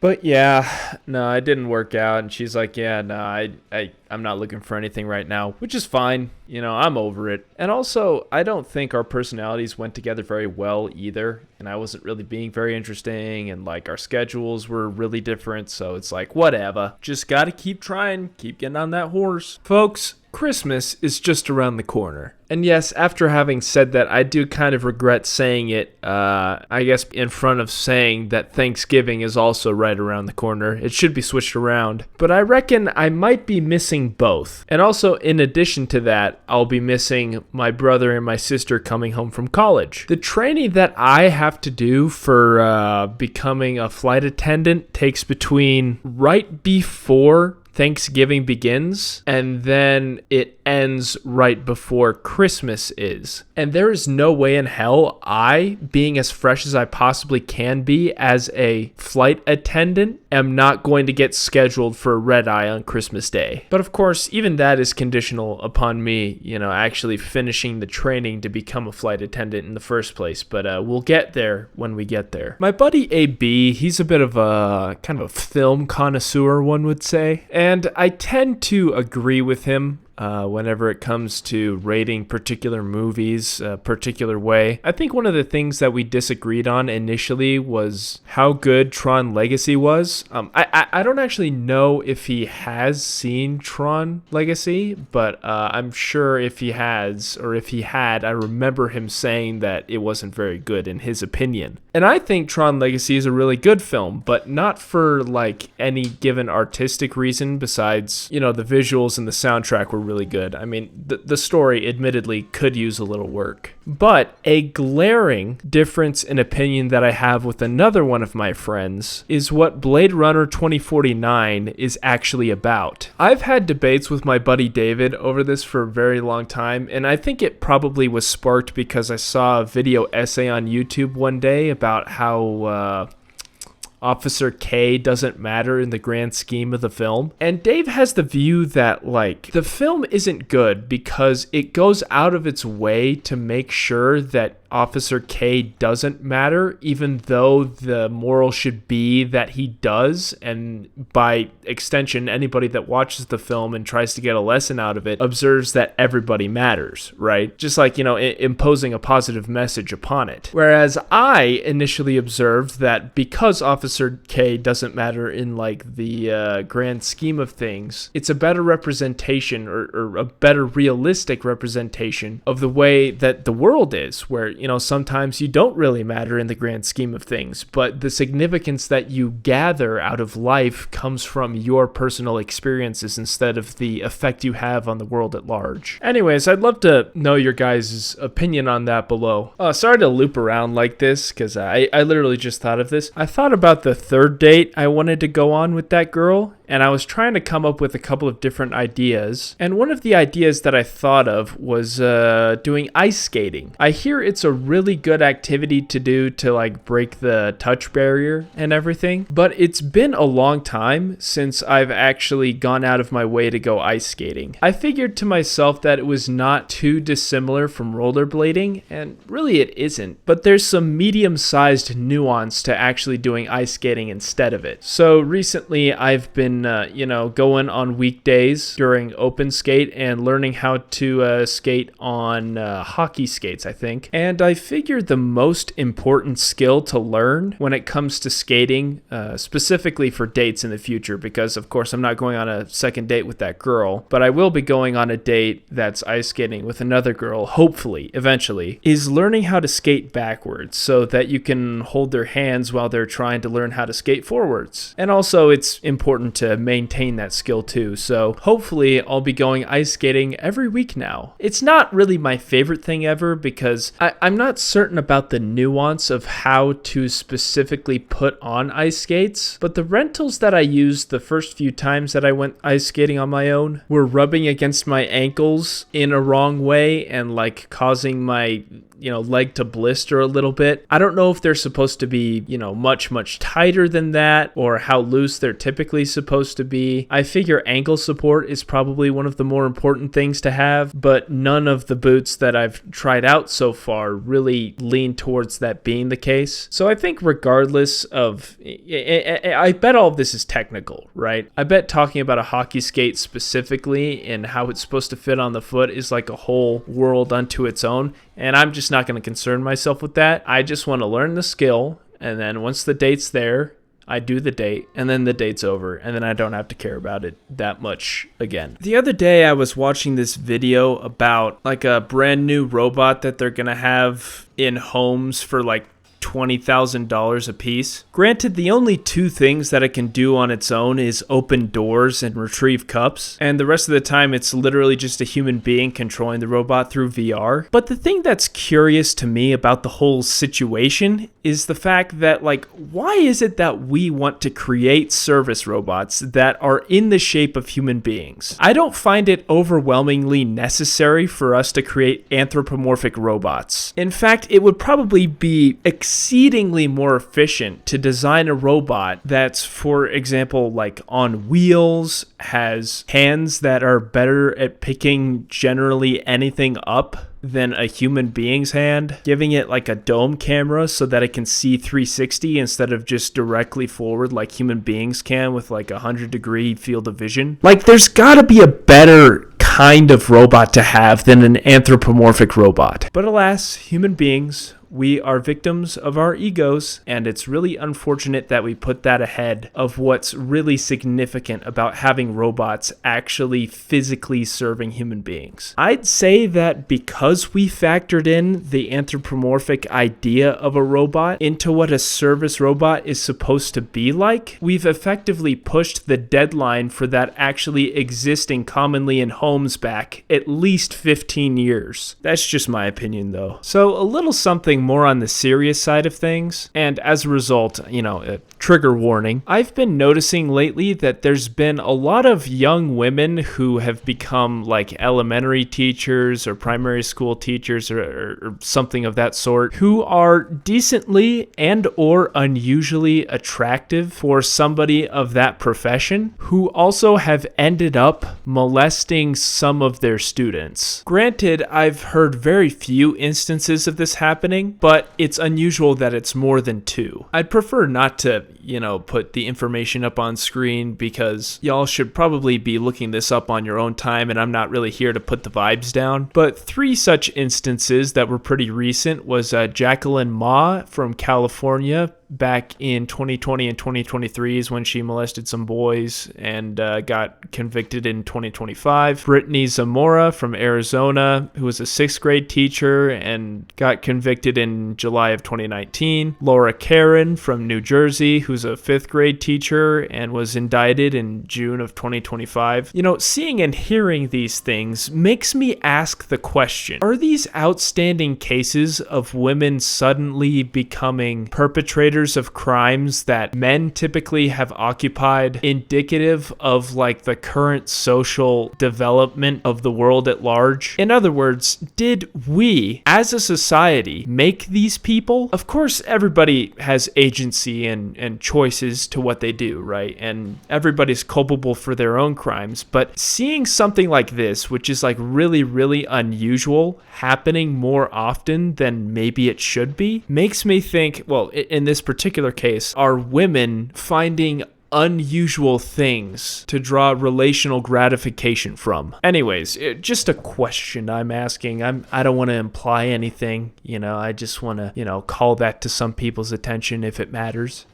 But yeah, no, it didn't work out. And she's like, yeah, no, I'm not looking for anything right now, which is fine. I'm over it. And also, I don't think our personalities went together very well either. And I wasn't really being very interesting. And like our schedules were really different. So it's like, whatever. Just got to keep trying, keep getting on that horse. Folks, Christmas is just around the corner. And yes, after having said that, I do kind of regret saying it, I guess, in front of saying that Thanksgiving is also right around the corner. It should be switched around. But I reckon I might be missing both. And also, in addition to that, I'll be missing my brother and my sister coming home from college. The training that I have to do for becoming a flight attendant takes between right before Thanksgiving begins, and then it ends right before Christmas is. And there is no way in hell I, being as fresh as I possibly can be as a flight attendant, am not going to get scheduled for a red eye on Christmas Day. But of course, even that is conditional upon me, actually finishing the training to become a flight attendant in the first place. But we'll get there when we get there. My buddy AB, he's a bit of a kind of a film connoisseur, one would say. And I tend to agree with him whenever it comes to rating particular movies a particular way. I think one of the things that we disagreed on initially was how good Tron Legacy was. I don't actually know if he has seen Tron Legacy, but I'm sure if he has, or if he had, I remember him saying that it wasn't very good in his opinion. And I think Tron Legacy is a really good film, but not for like any given artistic reason besides, the visuals and the soundtrack were really good. I mean, the story admittedly could use a little work. But a glaring difference in opinion that I have with another one of my friends is what Blade Runner 2049 is actually about. I've had debates with my buddy David over this for a very long time, and I think it probably was sparked because I saw a video essay on YouTube one day about how Officer K doesn't matter in the grand scheme of the film. And Dave has the view that, like, the film isn't good because it goes out of its way to make sure that Officer K doesn't matter, even though the moral should be that he does, and by extension, anybody that watches the film and tries to get a lesson out of it observes that everybody matters, right? Just like, imposing a positive message upon it. Whereas I initially observed that because Officer K doesn't matter in, like, the grand scheme of things, it's a better representation or a better realistic representation of the way that the world is, where sometimes you don't really matter in the grand scheme of things, but the significance that you gather out of life comes from your personal experiences instead of the effect you have on the world at large. Anyways, I'd love to know your guys' opinion on that below. Sorry to loop around like this, because I literally just thought of this. I thought about the third date I wanted to go on with that girl, and I was trying to come up with a couple of different ideas. And one of the ideas that I thought of was doing ice skating. I hear it's a really good activity to do to like break the touch barrier and everything. But it's been a long time since I've actually gone out of my way to go ice skating. I figured to myself that it was not too dissimilar from rollerblading, and really it isn't. But there's some medium-sized nuance to actually doing ice skating instead of it. So recently I've been going on weekdays during open skate and learning how to skate on hockey skates, I think. And I figured the most important skill to learn when it comes to skating, specifically for dates in the future, because of course I'm not going on a second date with that girl, but I will be going on a date that's ice skating with another girl, hopefully, eventually, is learning how to skate backwards so that you can hold their hands while they're trying to learn how to skate forwards. And also it's important to maintain that skill too, so hopefully I'll be going ice skating every week now. It's not really my favorite thing ever because I'm not certain about the nuance of how to specifically put on ice skates, but the rentals that I used the first few times that I went ice skating on my own were rubbing against my ankles in a wrong way and like causing my leg to blister a little bit. I don't know if they're supposed to be, much, much tighter than that or how loose they're typically supposed to be. I figure ankle support is probably one of the more important things to have, but none of the boots that I've tried out so far really lean towards that being the case. So I think regardless of, I bet all of this is technical, right? I bet talking about a hockey skate specifically and how it's supposed to fit on the foot is like a whole world unto its own. And I'm just not going to concern myself with that. I just want to learn the skill. And then once the date's there, I do the date, and then the date's over, and then I don't have to care about it that much again. The other day, I was watching this video about like a brand new robot that they're going to have in homes for like $20,000 a piece. Granted, the only two things that it can do on its own is open doors and retrieve cups, and the rest of the time it's literally just a human being controlling the robot through VR. But the thing that's curious to me about the whole situation is the fact that, why is it that we want to create service robots that are in the shape of human beings? I don't find it overwhelmingly necessary for us to create anthropomorphic robots. In fact, it would probably be exceedingly more efficient to design a robot that's, for example, on wheels, has hands that are better at picking generally anything up than a human being's hand, giving it like a dome camera so that it can see 360 instead of just directly forward like human beings can with like 100-degree field of vision. There's gotta be a better kind of robot to have than an anthropomorphic robot. But alas, human beings, we are victims of our egos, and it's really unfortunate that we put that ahead of what's really significant about having robots actually physically serving human beings. I'd say that because we factored in the anthropomorphic idea of a robot into what a service robot is supposed to be like, we've effectively pushed the deadline for that actually existing commonly in homes back at least 15 years. That's just my opinion, though. So a little something more on the serious side of things, and as a result, a trigger warning, I've been noticing lately that there's been a lot of young women who have become like elementary teachers or primary school teachers or something of that sort, who are decently and or unusually attractive for somebody of that profession, who also have ended up molesting some of their students. Granted, I've heard very few instances of this happening, but it's unusual that it's more than two. I'd prefer not to, put the information up on screen because y'all should probably be looking this up on your own time, and I'm not really here to put the vibes down. But three such instances that were pretty recent was Jacqueline Ma from California, back in 2020 and 2023 is when she molested some boys and got convicted in 2025. Brittany Zamora from Arizona, who was a 6th grade teacher and got convicted in July of 2019. Laura Karen from New Jersey, who's a 5th grade teacher and was indicted in June of 2025. Seeing and hearing these things makes me ask the question, are these outstanding cases of women suddenly becoming perpetrators of crimes that men typically have occupied indicative of the current social development of the world at large? In other words, did we as a society make these people? Of course, everybody has agency and choices to what they do, right? And everybody's culpable for their own crimes. But seeing something like this, which is really, really unusual, happening more often than maybe it should be, makes me think, well, in this particular case, are women finding unusual things to draw relational gratification from? Anyways, just a question I'm asking. I don't want to imply anything, I just want to, call that to some people's attention if it matters.